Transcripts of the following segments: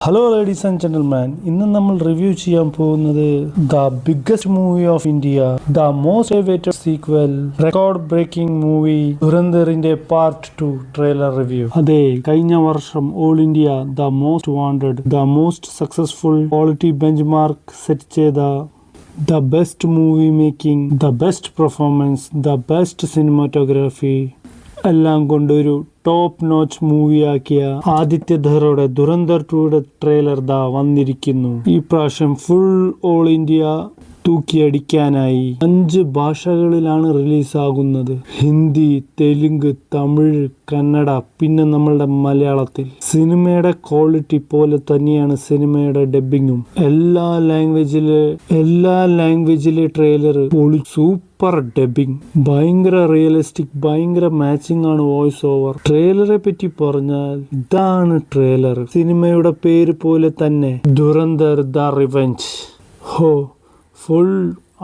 Hello ladies and gentleman, ഇന്ന് നമ്മൾ review ചെയ്യാൻ പോകുന്നത് the biggest movie of India, the most awaited sequel, record breaking movie ദുരന്തറിന്റെ part 2 trailer review. അതെ, കഴിഞ്ഞ വർഷം all India the most wanted, the most successful quality benchmark set ചെയ്ത the best movie making, the best performance, the best cinematography എല്ലാം കൊണ്ടൊരു top notch മൂവിയാക്കിയ ആദിത്യധറുടെ ദുരന്തർ 2യുടെ ട്രെയിലർ ദാ വന്നിരിക്കുന്നു. ഈ പ്രാവശ്യം ഫുൾ ഓൾ ഇന്ത്യ തൂക്കിയടിക്കാനായി 5 ഭാഷകളിലാണ് റിലീസാകുന്നത്. ഹിന്ദി, തെലുങ്ക്, തമിഴ്, കന്നഡ, പിന്നെ നമ്മളുടെ മലയാളത്തിൽ. സിനിമയുടെ ക്വാളിറ്റി പോലെ തന്നെയാണ് സിനിമയുടെ ഡബ്ബിങ്ങും. എല്ലാ ലാംഗ്വേജിലെ ട്രെയിലർ സൂപ്പർ ഡബ്ബിങ്, ഭയങ്കര റിയലിസ്റ്റിക്, ഭയങ്കര മാച്ചിങ് ആണ് വോയിസ് ഓവർ. ട്രെയിലറെ പറ്റി പറഞ്ഞാൽ ഇതാണ് ട്രെയിലർ. സിനിമയുടെ പേര് പോലെ തന്നെ ദുരന്തർ ദ റിവെഞ്ച്. ഫുൾ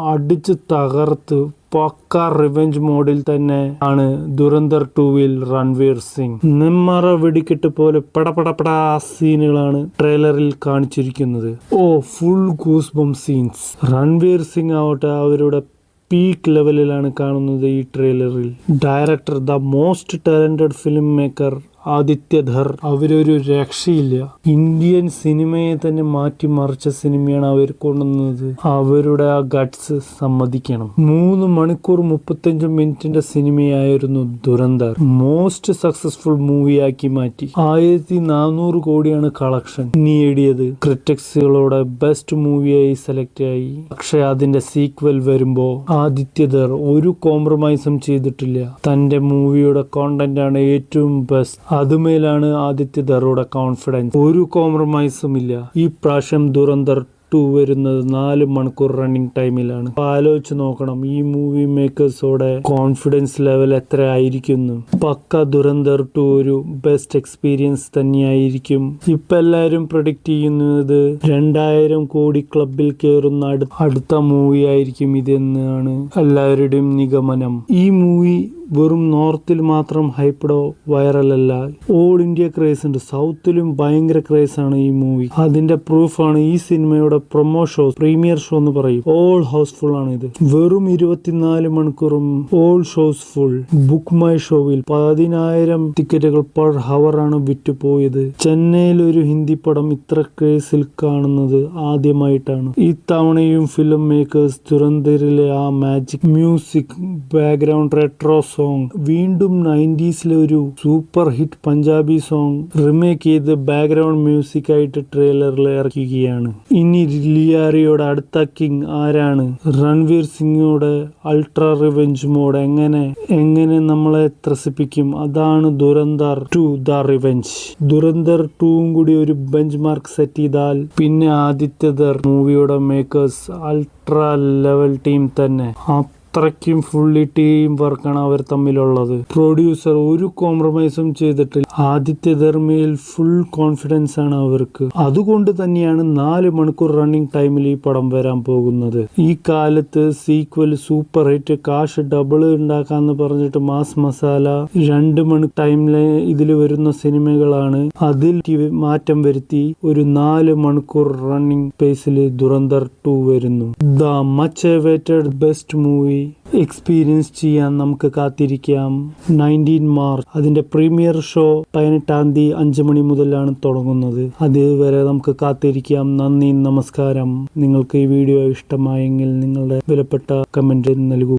അടിച്ച് തകർത്ത് പക്ക റിവെഞ്ച് മോഡിൽ തന്നെ ആണ് ദുരന്തർ 2വിൽ രൺവീർ സിംഗ്. നെന്മാറ വെടിക്കെട്ട് പോലെ പടപടപടാ സീനുകളാണ് ട്രെയിലറിൽ കാണിച്ചിരിക്കുന്നത്. Full goose bump scenes. Ranveer Singh ആവട്ടെ അവരുടെ പീക്ക് ലെവലിലാണ് കാണുന്നത് ഈ ട്രെയിലറിൽ. Director the most talented film maker Aditya Dhar, അവരൊരു രക്ഷയില്ല. ഇന്ത്യൻ സിനിമയെ തന്നെ മാറ്റിമറിച്ച സിനിമയാണ് അവർ കൊണ്ടുവന്നത്. അവരുടെ ആ ഗട്ട്സ് സമ്മതിക്കണം. 3 മണിക്കൂർ 35 മിനിറ്റിന്റെ സിനിമയായിരുന്നു ദുരന്തർ. മോസ്റ്റ് സക്സസ്ഫുൾ മൂവിയാക്കി മാറ്റി. 1400 കോടിയാണ് കളക്ഷൻ നേടിയത്. ക്രിറ്റിക്സുകളോടെ ബെസ്റ്റ് മൂവിയായി സെലക്ട് ആയി. പക്ഷെ അതിന്റെ സീക്വൽ വരുമ്പോ ആദിത്യധർ ഒരു കോംപ്രമൈസും ചെയ്തിട്ടില്ല. തന്റെ മൂവിയുടെ കോണ്ടന്റ് ആണ് ഏറ്റവും ബെസ്റ്റ്. അതുമേലാണ് ആദിത്യധറുടെ കോൺഫിഡൻസ്. ഒരു കോംപ്രമൈസും ഇല്ല. ഈ പ്രാവശ്യം ദുരന്തർ 2 വരുന്നത് 4 മണിക്കൂർ റണ്ണിങ് ടൈമിലാണ്. ആലോചിച്ച് നോക്കണം ഈ മൂവി മേക്കേഴ്സോടെ കോൺഫിഡൻസ് ലെവൽ എത്ര ആയിരിക്കുന്നു. പക്ക ദുരന്തർ 2 ഒരു ബെസ്റ്റ് എക്സ്പീരിയൻസ് തന്നെയായിരിക്കും. ഇപ്പൊ എല്ലാരും പ്രഡിക്റ്റ് ചെയ്യുന്നത് 2000 കോടി ക്ലബിൽ കയറുന്ന അടുത്ത മൂവി ആയിരിക്കും ഇതെന്നാണ് എല്ലാവരുടെയും നിഗമനം. ഈ മൂവി വെറും നോർത്തിൽ മാത്രം ഹൈപ്പഡോ വൈറലല്ല, ഓൾ ഇന്ത്യ ക്രേസ് ഉണ്ട്. സൗത്തിലും ഭയങ്കര ക്രേസ് ആണ് ഈ മൂവി. അതിന്റെ പ്രൂഫാണ് ഈ സിനിമയുടെ പ്രൊമോ ഷോ, പ്രീമിയർ ഷോ എന്ന് പറയും. ഓൾ ഹൗസ്ഫുൾ ആണ് ഇത്. വെറും 24 മണിക്കൂറും all shows full. Book my ഷോവിൽ 10,000 ടിക്കറ്റുകൾ പെർ ഹവർ ആണ് വിറ്റുപോയത്. ചെന്നൈയിൽ ഒരു ഹിന്ദി പടം ഇത്ര ക്രേസിൽ കാണുന്നത് ആദ്യമായിട്ടാണ്. ഇത്തവണയും ഫിലിം മേക്കേഴ്സ് ദുരന്തരിലെ ആ magic music, background retro song, വീണ്ടും 90s ഒരു സൂപ്പർ ഹിറ്റ് പഞ്ചാബി സോങ് റിമേക്ക് ചെയ്ത് ബാക്ക്ഗ്രൗണ്ട് മ്യൂസിക് ആയിട്ട് ട്രെയിലറിൽ ഇറക്കുകയാണ്. ഇനി ലിയാരിയുടെ അടുത്ത കിങ് ആരാണ്? രൺവീർ സിംഗോടെ അൾട്രാ റിവെഞ്ച് മോഡ് എങ്ങനെ നമ്മളെ ത്രസിപ്പിക്കും? അതാണ് ദുരന്തർ 2 ദ റിവെഞ്ച്. ദുരന്തർ 2 കൂടി ഒരു ബെഞ്ച് മാർക്ക് സെറ്റ് ചെയ്താൽ പിന്നെ ആദിത്യധർ മൂവിയുടെ മേക്കേഴ്സ് അൾട്രാ ലെവൽ ടീം തന്നെ. അത്രയ്ക്കും ഫുള്ളി ടീം വർക്കാണ് അവർ തമ്മിലുള്ളത്. പ്രൊഡ്യൂസർ ഒരു കോംപ്രമൈസും ചെയ്തിട്ടില്ല. ആദിത്യധർമ്മയിൽ ഫുൾ കോൺഫിഡൻസ് ആണ് അവർക്ക്. അതുകൊണ്ട് തന്നെയാണ് 4 മണിക്കൂർ റണ്ണിങ് ടൈമിൽ ഈ പടം വരാൻ പോകുന്നത്. ഈ കാലത്ത് സീക്വൽ സൂപ്പർ ഹിറ്റ്, കാശ് ഡബിൾ ഉണ്ടാക്കാന്ന് പറഞ്ഞിട്ട് മാസ് മസാല 2 മണി ടൈമില് ഇതിൽ വരുന്ന സിനിമകളാണ്. അതിൽ മാറ്റം വരുത്തി ഒരു 4 മണിക്കൂർ റണ്ണിങ് പേസിൽ ദുരന്തർ 2 വരുന്നു. The much awaited best movie experience ചെയ്യാൻ നമുക്ക് കാത്തിരിക്കാം. 19 മാർച്ച് അതിന്റെ പ്രീമിയർ ഷോ 18 തീയതി 5 മണി മുതലാണ് തുടങ്ങുന്നത്. അതുവരെ നമുക്ക് കാത്തിരിക്കാം. നന്ദി, നമസ്കാരം. നിങ്ങൾക്ക് ഈ വീഡിയോ ഇഷ്ടമായെങ്കിൽ നിങ്ങളുടെ വിലപ്പെട്ട കമന്റ് നൽകൂ.